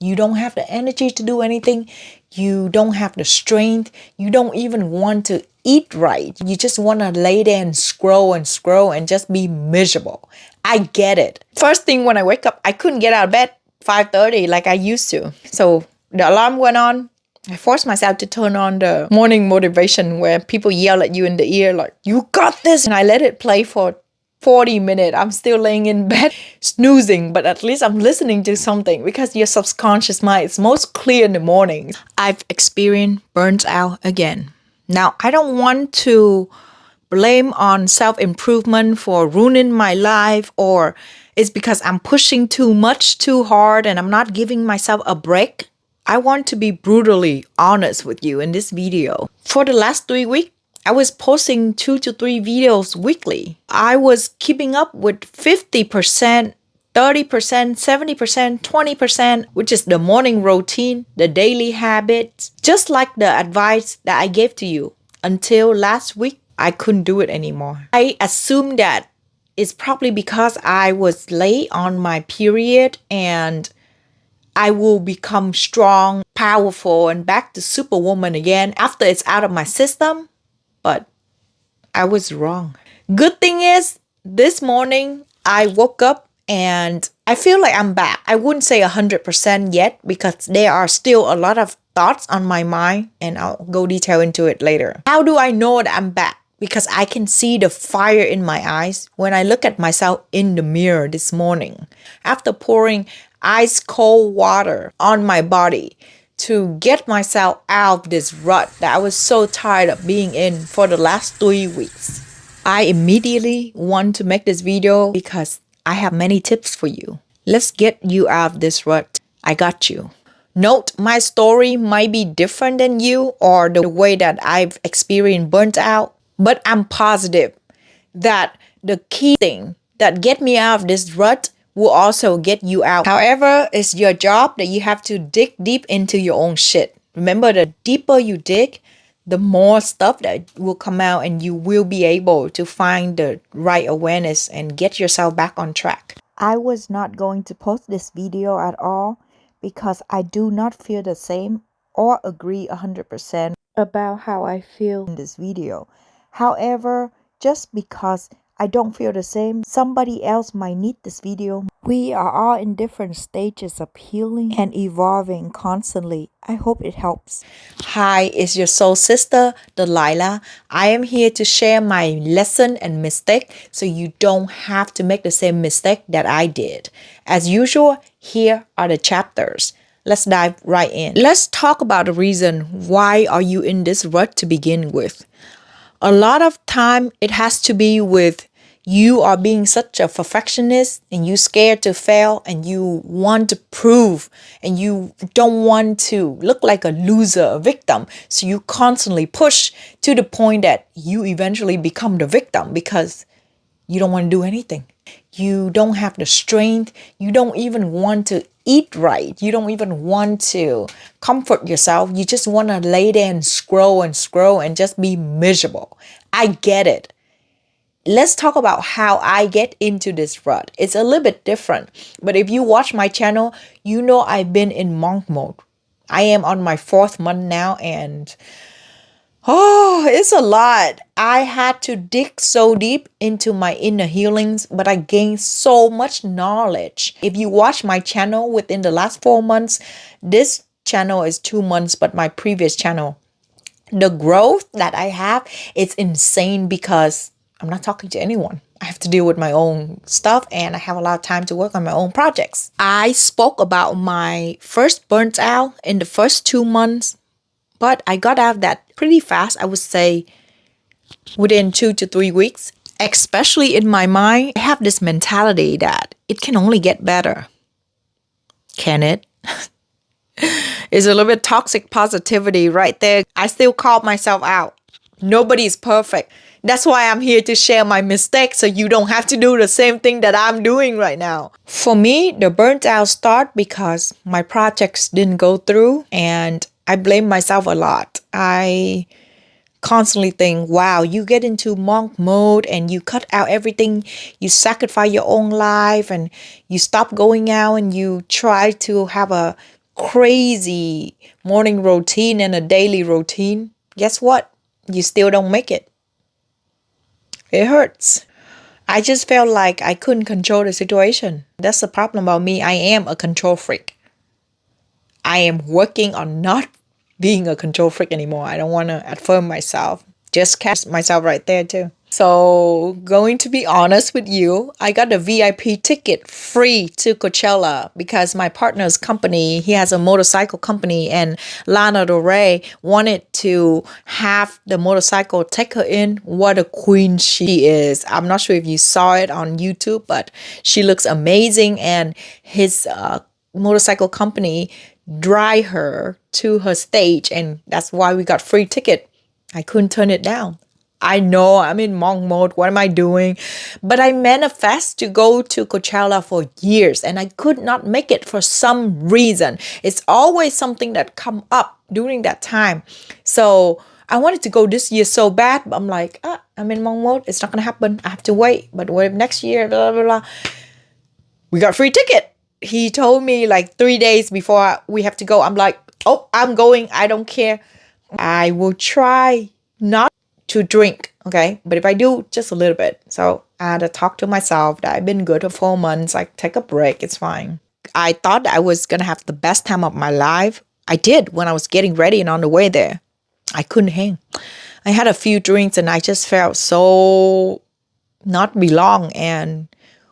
You don't have the energy to do anything. You don't have the strength. You don't even want to eat right. You just want to lay there and scroll and just be miserable. I get it. First thing when I wake up, I couldn't get out of bed 5:30 like I used to. So the alarm went on. I forced myself to turn on the morning motivation where people yell at you in the ear like, you got this. And I let it play for 40 minutes. I'm still laying in bed snoozing, but at least I'm listening to something because your subconscious mind is most clear in the mornings. I've experienced burnt out again. Now, I don't want to blame on self-improvement for ruining my life, or it's because I'm pushing too much, too hard, and I'm not giving myself a break. I want to be brutally honest with you in this video. For the last 3 weeks, I was posting 2 to 3 videos weekly. I was keeping up with 50%, 30%, 70%, 20%, which is the morning routine, the daily habits, just like the advice that I gave to you. Until last week, I couldn't do it anymore. I assumed that it's probably because I was late on my period and I will become strong, powerful, and back to superwoman again after it's out of my system. But I was wrong. Good thing is, this morning I woke up and I feel like I'm back. I wouldn't say 100% yet because there are still a lot of thoughts on my mind, and I'll go detail into it later. How do I know that I'm back? Because I can see the fire in my eyes when I look at myself in the mirror this morning. After pouring ice cold water on my body to get myself out of this rut that I was so tired of being in for the last 3 weeks, I immediately want to make this video because I have many tips for you. Let's get you out of this rut. I got you. Note, my story might be different than you or the way that I've experienced burnt out, but I'm positive that the key thing that get me out of this rut will also get you out. However, it's your job that you have to dig deep into your own shit. Remember, the deeper you dig, the more stuff that will come out, and you will be able to find the right awareness and get yourself back on track. I was not going to post this video at all because I do not feel the same or agree 100% about how I feel in this video. However, just because I don't feel the same, somebody else might need this video. We are all in different stages of healing and evolving constantly. I hope it helps. Hi, it's your soul sister, Delilah. I am here to share my lesson and mistake so you don't have to make the same mistake that I did. As usual, here are the chapters. Let's dive right in. Let's talk about the reason why are you in this rut to begin with. A lot of time it has to be with you are being such a perfectionist and you scared to fail and you want to prove and you don't want to look like a loser, a victim. So you constantly push to the point that you eventually become the victim because you don't want to do anything. You don't have the strength. You don't even want to eat right. You don't even want to comfort yourself. You just want to lay there and scroll and just be miserable. I get it. Let's talk about how I get into this rut. It's a little bit different. But if you watch my channel, you know I've been in monk mode. I am on my 4th month now and it's a lot. I had to dig so deep into my inner healings, but I gained so much knowledge. If you watch my channel within the last 4 months, this channel is 2 months, but my previous channel, the growth that I have, it's insane because I'm not talking to anyone. I have to deal with my own stuff and I have a lot of time to work on my own projects. I spoke about my first burnt out in the first 2 months, but I got out of that pretty fast. I would say within 2 to 3 weeks, especially in my mind, I have this mentality that it can only get better. Can it? It's a little bit toxic positivity right there. I still call myself out. Nobody's perfect. That's why I'm here to share my mistakes so you don't have to do the same thing that I'm doing right now. For me, the burnt out start because my projects didn't go through and I blame myself a lot. I constantly think, wow, you get into monk mode and you cut out everything. You sacrifice your own life and you stop going out and you try to have a crazy morning routine and a daily routine, guess what? You still don't make it. It hurts. I just felt like I couldn't control the situation. That's the problem about me. I am a control freak. I am working on not being a control freak anymore. I don't want to affirm myself. Just catch myself right there too. So, going to be honest with you, I got a VIP ticket free to Coachella because my partner's company, he has a motorcycle company, and Lana Del Rey wanted to have the motorcycle take her in. What a queen she is. I'm not sure if you saw it on YouTube, but she looks amazing, and his motorcycle company drive her to her stage, and that's why we got free ticket. I couldn't turn it down. I know I'm in monk mode. What am I doing? But I manifest to go to Coachella for years and I could not make it for some reason. It's always something that come up during that time. So I wanted to go this year so bad, but I'm like, I'm in monk mode. It's not going to happen. I have to wait. But what if next year, blah, blah, blah. We got free ticket. He told me like 3 days before we have to go. I'm like, oh, I'm going. I don't care. I will try not to drink, okay? But if I do, just a little bit. So I had to talk to myself that I've been good for 4 months. Like, take a break. It's fine. I thought I was going to have the best time of my life. I did when I was getting ready and on the way there. I couldn't hang. I had a few drinks and I just felt so not belong. And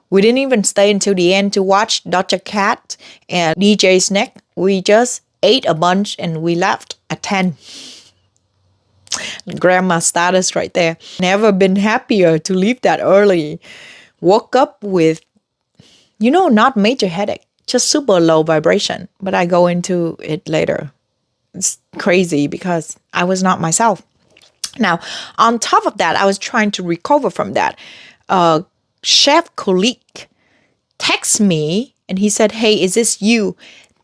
we didn't even stay until the end to watch Doja Cat and DJ Snake. We just ate a bunch and we left at 10. Grandma status right there. Never been happier to leave that early. Woke up with, not major headache, just super low vibration. But I go into it later. It's crazy because I was not myself. Now, on top of that, I was trying to recover from that. Chef colleague texted me and he said, hey, is this you?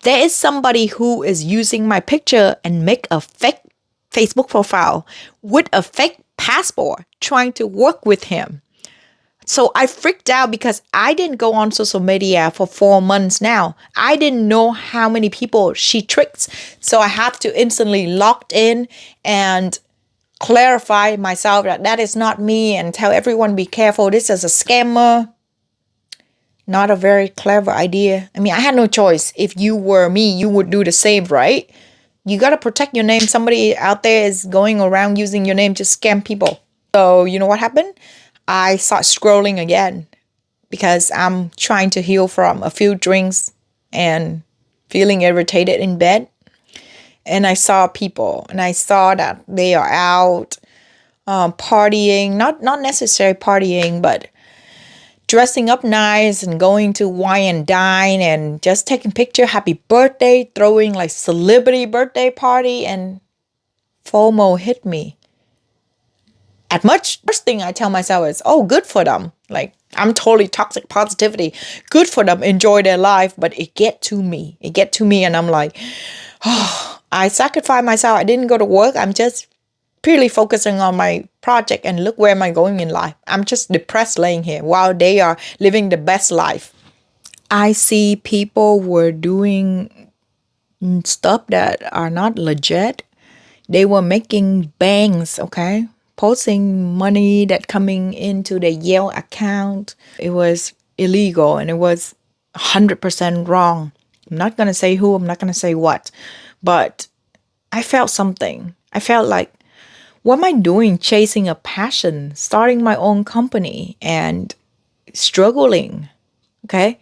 There is somebody who is using my picture and make a fake Facebook profile with a fake passport trying to work with him. So I freaked out because I didn't go on social media for 4 months now. I didn't know how many people she tricks. So I have to instantly log in and clarify myself that is not me and tell everyone be careful. This is a scammer. Not a very clever idea. I mean, I had no choice. If you were me, you would do the same, right? You got to protect your name. Somebody out there is going around using your name to scam people. So you know what happened? I start scrolling again because I'm trying to heal from a few drinks and feeling irritated in bed. And I saw people and I saw that they are out partying, not necessarily partying, but dressing up nice and going to wine and dine and just taking picture, happy birthday, throwing like celebrity birthday party, and FOMO hit me. First thing I tell myself is, oh, good for them. Like, I'm totally toxic positivity. Good for them. Enjoy their life. But it get to me. And I'm like, oh, I sacrificed myself. I didn't go to work. I'm just purely focusing on my project and look where am I going in life. I'm just depressed laying here while they are living the best life. I see people were doing stuff that are not legit. They were making banks, okay? Posting money that coming into the Yale account. It was illegal and it was 100% wrong. I'm not going to say who, I'm not going to say what, but I felt something. I felt like, what am I doing chasing a passion, starting my own company and struggling, okay?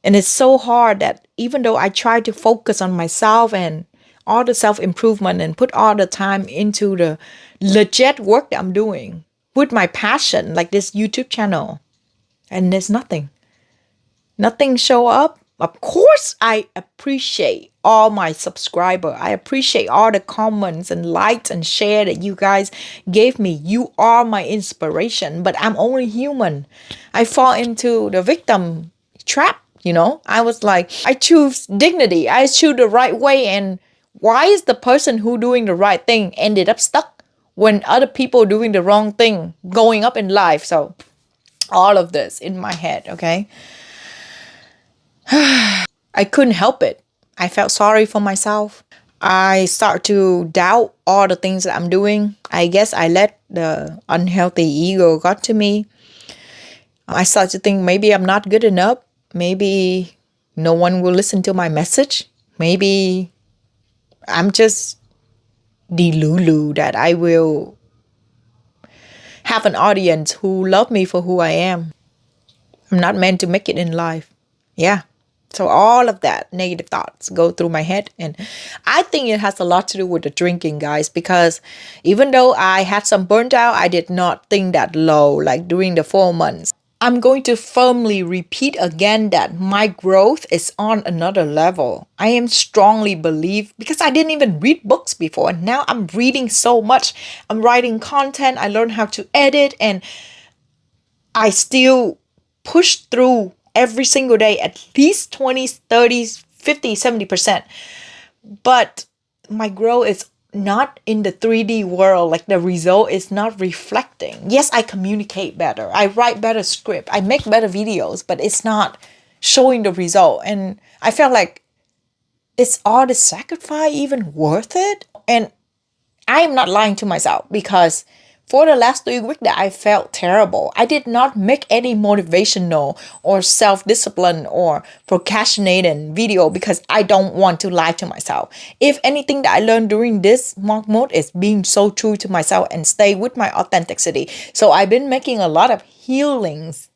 And it's so hard that even though I try to focus on myself and all the self-improvement and put all the time into the legit work that I'm doing with my passion, like this YouTube channel, and there's nothing show up. Of course, I appreciate all my subscribers. I appreciate all the comments and likes and share that you guys gave me. You are my inspiration, but I'm only human. I fall into the victim trap, I was like, I choose dignity. I choose the right way. And why is the person who doing the right thing ended up stuck when other people doing the wrong thing going up in life? So all of this in my head, okay? I couldn't help it. I felt sorry for myself. I start to doubt all the things that I'm doing. I guess I let the unhealthy ego got to me. I start to think maybe I'm not good enough. Maybe no one will listen to my message. Maybe I'm just delulu that I will have an audience who love me for who I am. I'm not meant to make it in life. Yeah. So all of that negative thoughts go through my head. And I think it has a lot to do with the drinking, guys, because even though I had some burnt out, I did not think that low, like during the 4 months. I'm going to firmly repeat again that my growth is on another level. I am strongly believe because I didn't even read books before. And now I'm reading so much. I'm writing content. I learned how to edit, and I still push through every single day at least 20, 30, 50, 70%. But my growth is not in the 3D world. Like the result is not reflecting. Yes, I communicate better. I write better script. I make better videos, but it's not showing the result. And I felt like, is all the sacrifice even worth it? And I am not lying to myself, because for the last 3 weeks that I felt terrible, I did not make any motivational or self-discipline or procrastinating video because I don't want to lie to myself. If anything that I learned during this monk mode is being so true to myself and stay with my authenticity. So I've been making a lot of healings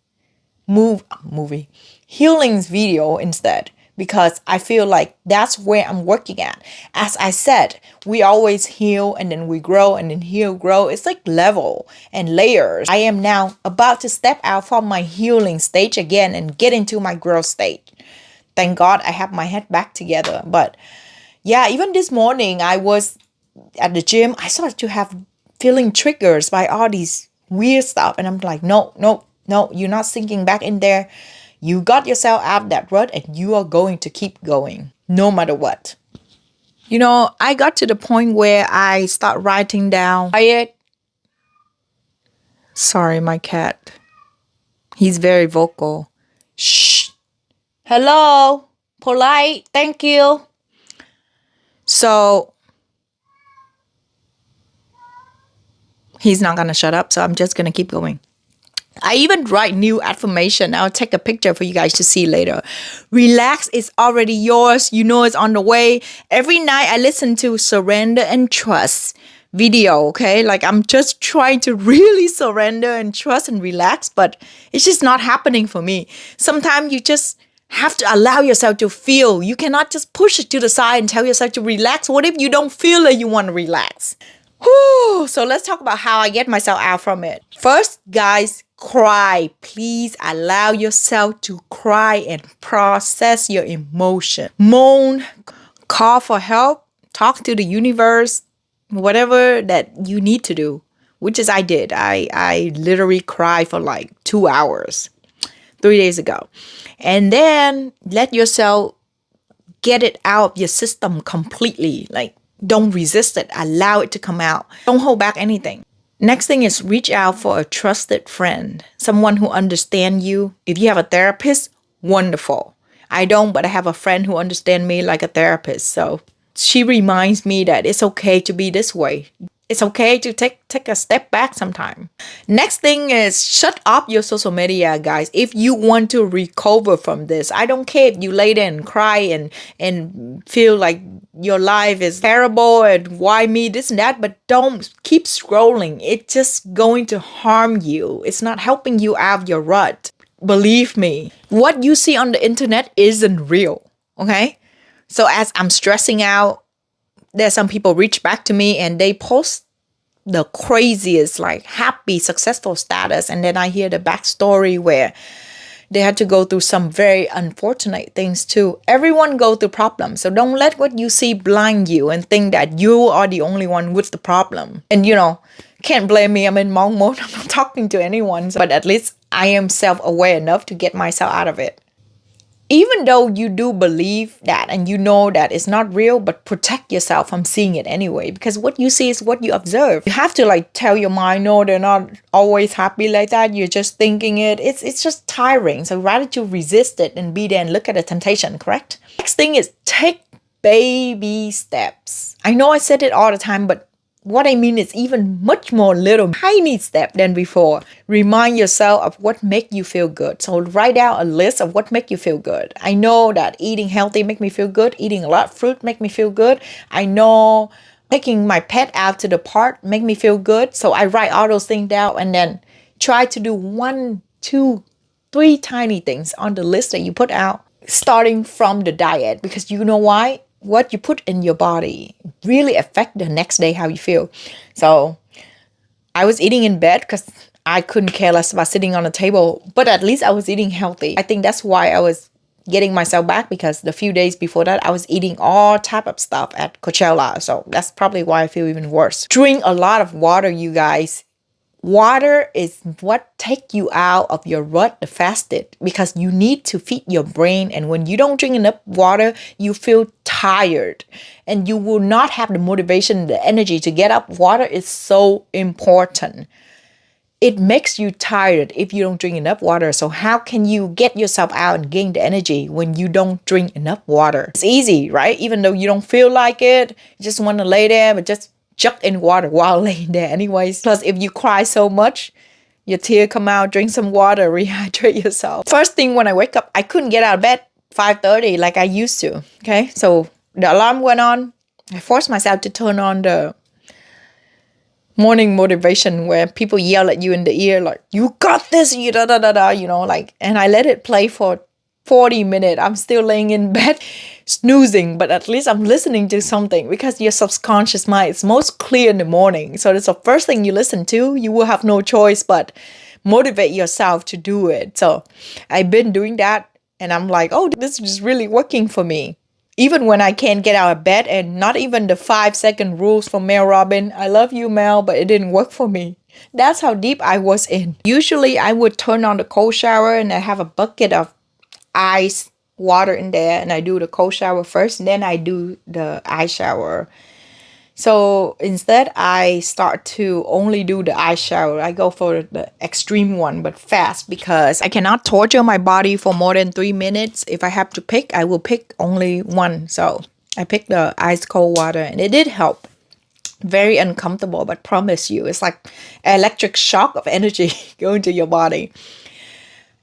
video instead, because I feel like that's where I'm working at. As I said, we always heal and then we grow and then heal, grow. It's like level and layers. I am now about to step out from my healing stage again and get into my growth stage. Thank God I have my head back together. But yeah, even this morning I was at the gym. I started to have feeling triggers by all these weird stuff. And I'm like, no, you're not sinking back in there. You got yourself out of that rut and you are going to keep going no matter what. You know, I got to the point where I start writing down. Sorry, my cat. He's very vocal. Shh. Hello. Polite. Thank you. So he's not going to shut up. So I'm just going to keep going. I even write new affirmation. I'll take a picture for you guys to see later. Relax is already yours. You know it's on the way. Every night I listen to Surrender and Trust video, okay? Like I'm just trying to really surrender and trust and relax, but it's just not happening for me. Sometimes you just have to allow yourself to feel. You cannot just push it to the side and tell yourself to relax. What if you don't feel that you want to relax? Whew. So let's talk about how I get myself out from it. First, guys, cry. Please allow yourself to cry and process your emotion. Moan, call for help, talk to the universe, whatever that you need to do, which is I did. I literally cried for like 2 hours 3 days ago. And then let yourself get it out of your system completely. Like, don't resist it. Allow it to come out. Don't hold back anything. Next thing is reach out for a trusted friend, someone who understands you. If you have a therapist, wonderful. I don't, but I have a friend who understands me like a therapist. So she reminds me that it's okay to be this way. It's okay to take a step back sometime. Next thing is shut up your social media, guys. If you want to recover from this, I don't care if you lay there and cry and feel like your life is terrible and why me, this and that, but don't keep scrolling. It's just going to harm you. It's not helping you out of your rut. Believe me, what you see on the internet isn't real, okay? So as I'm stressing out, there's some people reach back to me and they post the craziest, like happy, successful status. And then I hear the backstory where they had to go through some very unfortunate things too. Everyone go through problems. So don't let what you see blind you and think that you are the only one with the problem. And you know, can't blame me. I'm in monk mode. I'm not talking to anyone. But at least I am self-aware enough to get myself out of it. Even though you do believe that and you know that it's not real, but protect yourself from seeing it anyway, because what you see is what you observe. You have to like tell your mind, no, they're not always happy like that. You're just thinking it. It's just tiring. So rather to resist it and be there and look at the temptation, correct? Next thing is take baby steps. I know I said it all the time, but what I mean is even much more little tiny step than before. Remind yourself of what make you feel good. So write down a list of what make you feel good. I know that eating healthy make me feel good. Eating a lot of fruit make me feel good. I know taking my pet out to the park make me feel good. So I write all those things down and then try to do 1, 2, 3 tiny things on the list that you put out, starting from the diet, because you know why? What you put in your body really affect the next day how you feel. So I was eating in bed because I couldn't care less about sitting on a table, but at least I was eating healthy. I think that's why I was getting myself back, because the few days before that I was eating all type of stuff at Coachella. So that's probably why I feel even worse. Drink a lot of water, you guys. Water is what take you out of your rut the fastest, because you need to feed your brain, and when you don't drink enough water, you feel tired and you will not have the motivation, the energy to get up. Water is so important. It makes you tired if you don't drink enough water. So how can you get yourself out and gain the energy when you don't drink enough water? It's easy, right? Even though you don't feel like it, you just want to lay there, but just chuck in water while laying there anyways. Plus, if you cry so much, your tear come out, drink some water, rehydrate yourself. First thing when I wake up, I couldn't get out of bed 5:30 like I used to. Okay, so the alarm went on. I forced myself to turn on the morning motivation where people yell at you in the ear like, you got this, you da da da da, like, and I let it play for 40 minutes. I'm still laying in bed snoozing, but at least I'm listening to something, because your subconscious mind is most clear in the morning. So it's the first thing you listen to. You will have no choice but motivate yourself to do it. So I've been doing that, and I'm like, oh, this is really working for me. Even when I can't get out of bed, and not even the 5-second rules from Mel Robbins. I love you, Mel, but it didn't work for me. That's how deep I was in. Usually I would turn on the cold shower and I have a bucket of ice water in there, and I do the cold shower first, and then I do the ice shower. So instead I start to only do the ice shower. I go for the extreme one, but fast, because I cannot torture my body for more than 3 minutes. If I have to pick, I will pick only one. So I picked the ice cold water, and it did help. Very uncomfortable, but promise you, it's like electric shock of energy going to your body.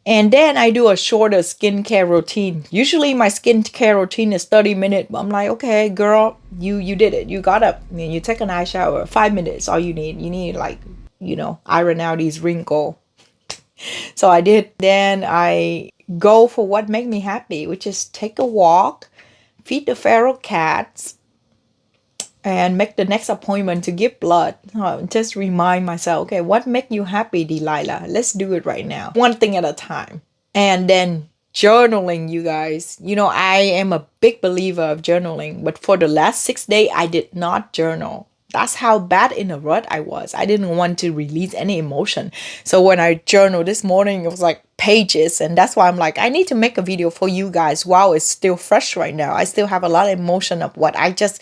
And then I do a shorter skincare routine. Usually my skincare routine is 30 minutes. I'm like, okay, girl, you did it. You got up and you take an eye shower. 5 minutes, all you need. You need like, iron out these wrinkles. So I did. Then I go for what make me happy, which is take a walk, feed the feral cats, and make the next appointment to give blood. Just remind myself, okay, what make you happy, Delilah? Let's do it right now. One thing at a time. And then journaling, you guys. I am a big believer of journaling, but for the last 6 days, I did not journal. That's how bad in a rut I was. I didn't want to release any emotion. So when I journaled this morning, it was like pages. And that's why I'm like, I need to make a video for you guys while it's still fresh right now. I still have a lot of emotion of what I just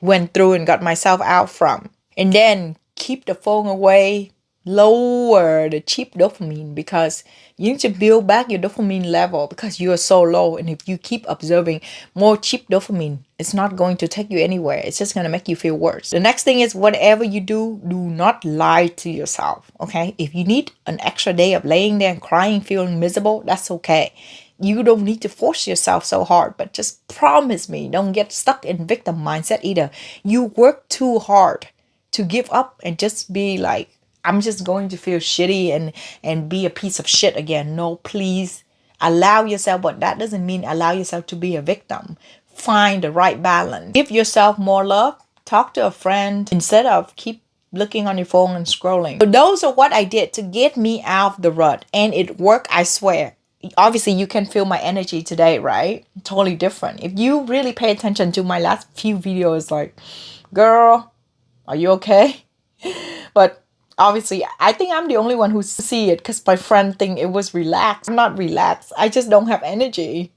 went through and got myself out from. And then keep the phone away, lower the cheap dopamine, because you need to build back your dopamine level, because you are so low. And if you keep observing more cheap dopamine, it's not going to take you anywhere. It's just going to make you feel worse. The next thing is, whatever you do not lie to yourself. Okay, if you need an extra day of laying there and crying, feeling miserable, that's okay. You don't need to force yourself so hard, but just promise me, don't get stuck in victim mindset either. You work too hard to give up and just be like, I'm just going to feel shitty and be a piece of shit again. No, please allow yourself, but that doesn't mean allow yourself to be a victim. Find the right balance. Give yourself more love. Talk to a friend instead of keep looking on your phone and scrolling. So those are what I did to get me out of the rut, and it worked, I swear. Obviously, you can feel my energy today, right? Totally different. If you really pay attention to my last few videos, like, girl, are you okay? But obviously, I think I'm the only one who see it, because my friend think it was relaxed. I'm not relaxed. I just don't have energy.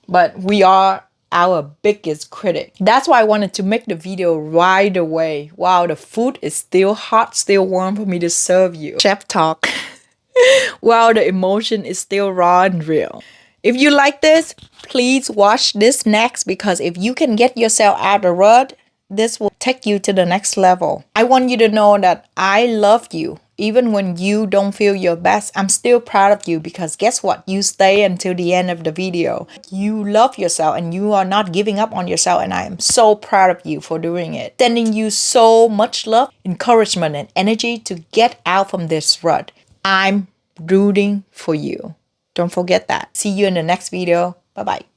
But we are our biggest critic. That's why I wanted to make the video right away. Wow, the food is still hot, still warm for me to serve you. Chef talk. While the emotion is still raw and real. If you like this, please watch this next, because if you can get yourself out of the rut, this will take you to the next level. I want you to know that I love you. Even when you don't feel your best, I'm still proud of you, because guess what? You stay until the end of the video. You love yourself and you are not giving up on yourself, and I am so proud of you for doing it. Sending you so much love, encouragement, and energy to get out from this rut. I'm rooting for you. Don't forget that. See you in the next video. Bye-bye.